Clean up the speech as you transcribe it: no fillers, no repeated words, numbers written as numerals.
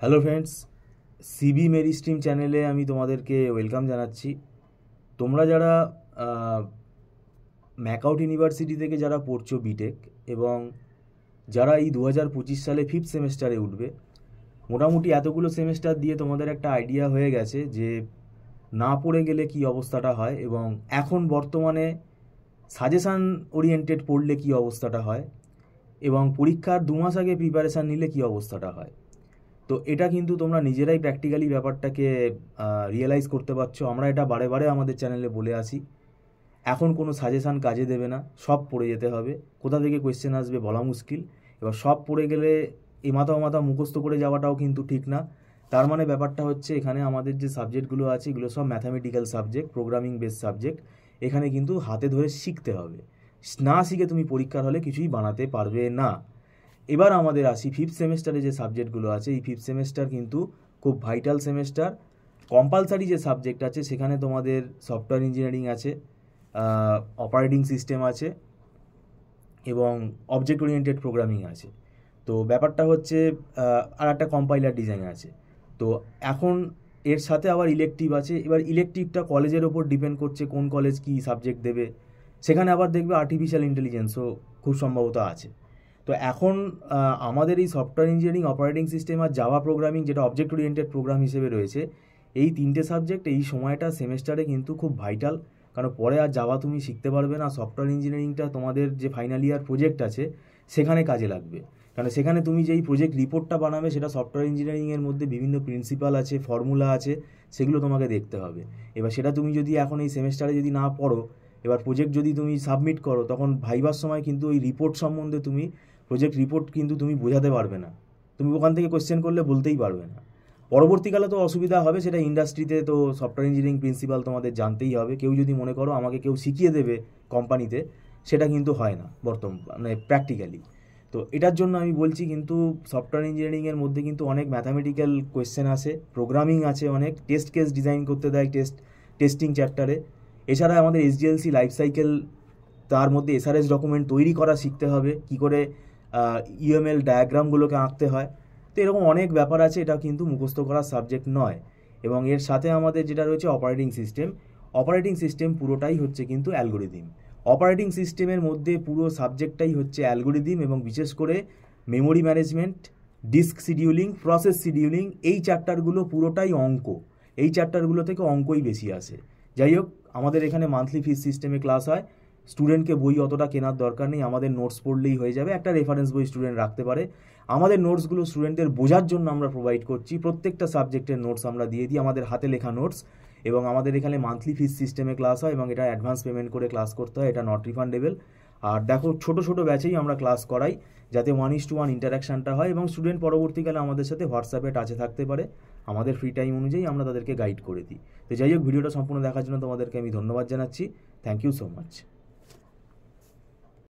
Hello friends, সিবি মেরি স্ট্রিম চ্যানেলে আমি তোমাদেরকে ওয়েলকাম জানাচ্ছি। তোমরা যারা ম্যাকআউট ইউনিভার্সিটি থেকে যারা পড়ছো বিটেক এবং যারা এই 2025 সালে ফিফথ সেমেস্টারে উঠবে, মোটামুটি এতগুলো সেমেস্টার দিয়ে তোমাদের একটা আইডিয়া হয়ে গেছে যে না পড়ে গেলে কি অবস্থাটা হয় এবং এখন বর্তমানে সাজেশান ওরিয়েন্টেড পড়লে কি অবস্থাটা হয় এবং পরীক্ষার 2 মাস আগে প্রিপারেশান নিলে কি অবস্থাটা হয়। তো এটা কিন্তু তোমরা নিজেরাই প্র্যাকটিক্যালি ব্যাপারটাকে রিয়েলাইজ করতে পারছো। আমরা এটা বারে বারে আমাদের চ্যানেলে বলে আসি, এখন কোনো সাজেশান কাজে দেবে না, সব পড়ে যেতে হবে। কোথা থেকে কোয়েশ্চেন আসবে বলা মুশকিল। এবার সব পড়ে গেলে এ মাথা মাথা মুখস্থ করে যাওয়াটাও কিন্তু ঠিক না। তার মানে ব্যাপারটা হচ্ছে এখানে আমাদের যে সাবজেক্টগুলো আছে এগুলো সব mathematical subject, programming base subject. এখানে কিন্তু হাতে ধরে শিখতে হবে, না শিখে তুমি পরীক্ষার হলে কিছুই বানাতে পারবে না। এবার আমাদের আসি ফিফথ সেমেস্টারে যে সাবজেক্টগুলো আছে। এই ফিফথ সেমেস্টার কিন্তু খুব ভাইটাল সেমেস্টার। কম্পালসারি যে সাবজেক্ট আছে সেখানে তোমাদের সফটওয়্যার ইঞ্জিনিয়ারিং আছে, অপারেটিং সিস্টেম আছে এবং অবজেক্ট ওরিয়েন্টেড প্রোগ্রামিং আছে। তো ব্যাপারটা হচ্ছে আর একটা কম্পাইলার ডিজাইন আছে। তো এখন এর সাথে আবার ইলেকটিভ আছে। এবার ইলেকটিভটা কলেজের ওপর ডিপেন্ড করছে কোন কলেজ কী সাবজেক্ট দেবে। সেখানে আবার দেখবে আর্টিফিশিয়াল ইন্টেলিজেন্সও খুব সম্ভবত আছে। তো এখন আমাদের এই সফটওয়্যার ইঞ্জিনিয়ারিং, অপারেটিং সিস্টেম আর জাভা প্রোগ্রামিং, যেটা অবজেক্ট ওরিয়েন্টেড প্রোগ্রাম হিসেবে রয়েছে, এই তিনটে সাবজেক্ট এই সময়টা সেমেস্টারে কিন্তু খুব ভাইটাল। কারণ পরে আর জাভা তুমি শিখতে পারবে না। সফটওয়্যার ইঞ্জিনিয়ারিংটা তোমাদের যে ফাইনাল ইয়ার প্রজেক্ট আছে সেখানে কাজে লাগবে। কারণ সেখানে তুমি যেই প্রজেক্ট রিপোর্টটা বানাবে সেটা সফটওয়্যার ইঞ্জিনিয়ারিংয়ের মধ্যে বিভিন্ন প্রিন্সিপাল আছে, ফর্মুলা আছে, সেগুলো তোমাকে দেখতে হবে। এবার সেটা তুমি যদি এখন এই সেমেস্টারে যদি না পড়ো, এবার প্রজেক্ট যদি তুমি সাবমিট করো, তখন ভাইবার সময় কিন্তু ওই রিপোর্ট সম্বন্ধে তুমি প্রজেক্ট রিপোর্ট কিন্তু তুমি বোঝাতে পারবে না। তুমি ওখান থেকে কোয়েশ্চেন করলে বলতেই পারবে না। পরবর্তীকালে তো অসুবিধা হবে, সেটা ইন্ডাস্ট্রিতে তো সফটওয়্যার ইঞ্জিনিয়ারিং প্রিন্সিপাল তোমাদের জানতেই হবে। কেউ যদি মনে করো আমাকে কেউ শিখিয়ে দেবে কোম্পানিতে, সেটা কিন্তু হয় না বর্তমানে প্র্যাকটিক্যালি। তো এটার জন্য আমি বলছি কিন্তু সফটওয়্যার ইঞ্জিনিয়ারিংয়ের মধ্যে কিন্তু অনেক ম্যাথামেটিক্যাল কোয়েশ্চেন আসে, প্রোগ্রামিং আছে, অনেক টেস্ট কেস ডিজাইন করতে দেয় টেস্টিং চ্যাপ্টারে। এছাড়া আমাদের এসডিএলসি লাইফ সাইকেল, তার মধ্যে এসআরএস ডকুমেন্ট তৈরি করা শিখতে হবে, কি করে ইউএমএল ডায়াগ্রামগুলোকে আঁকতে হয়। তো এরকম অনেক ব্যাপার আছে, এটা কিন্তু মুখস্থ করার সাবজেক্ট নয়। এবং এর সাথে আমাদের যেটা রয়েছে অপারেটিং সিস্টেম পুরোটাই হচ্ছে কিন্তু অ্যালগোরিদিম। অপারেটিং সিস্টেমের মধ্যে পুরো সাবজেক্টটাই হচ্ছে অ্যালগোরিদিম এবং বিশেষ করে memory management, disk scheduling, process scheduling, এই চ্যাপ্টারগুলো পুরোটাই অঙ্ক। এই চ্যাপ্টারগুলো থেকে অঙ্কই বেশি আসে। যাই হোক, আমাদের এখানে মান্থলি ফিস সিস্টেমে ক্লাস হয়। স্টুডেন্টকে বই অতটা কেনার দরকার নেই, আমাদের নোটস পড়লেই হয়ে যাবে। একটা রেফারেন্স বই স্টুডেন্ট রাখতে পারে। আমাদের নোটসগুলো স্টুডেন্টদের বোঝার জন্য আমরা প্রোভাইড করছি। প্রত্যেকটা সাবজেক্টের নোটস আমরা দিয়ে দিই, আমাদের হাতে লেখা নোটস। এবং আমাদের এখানে মান্থলি ফিস সিস্টেমে ক্লাস হয় এবং এটা অ্যাডভান্স পেমেন্ট করে ক্লাস করতে হয়, এটা নট রিফান্ডেবল। আর দেখো, ছোট ছোট ব্যাচেই আমরা ক্লাস করাই, যাতে 1:1 ইন্টারাকশানটা হয় এবং স্টুডেন্ট পরবর্তীকালে আমাদের সাথে হোয়াটসঅ্যাপে টাচে থাকতে পারে। আমাদের ফ্রি টাইম অনুযায়ী আমরা তাদেরকে গাইড করে দিই। তো যাই হোক, ভিডিওটা সম্পূর্ণ দেখার জন্য তোমাদেরকে আমি ধন্যবাদ জানাচ্ছি। Thank you so much.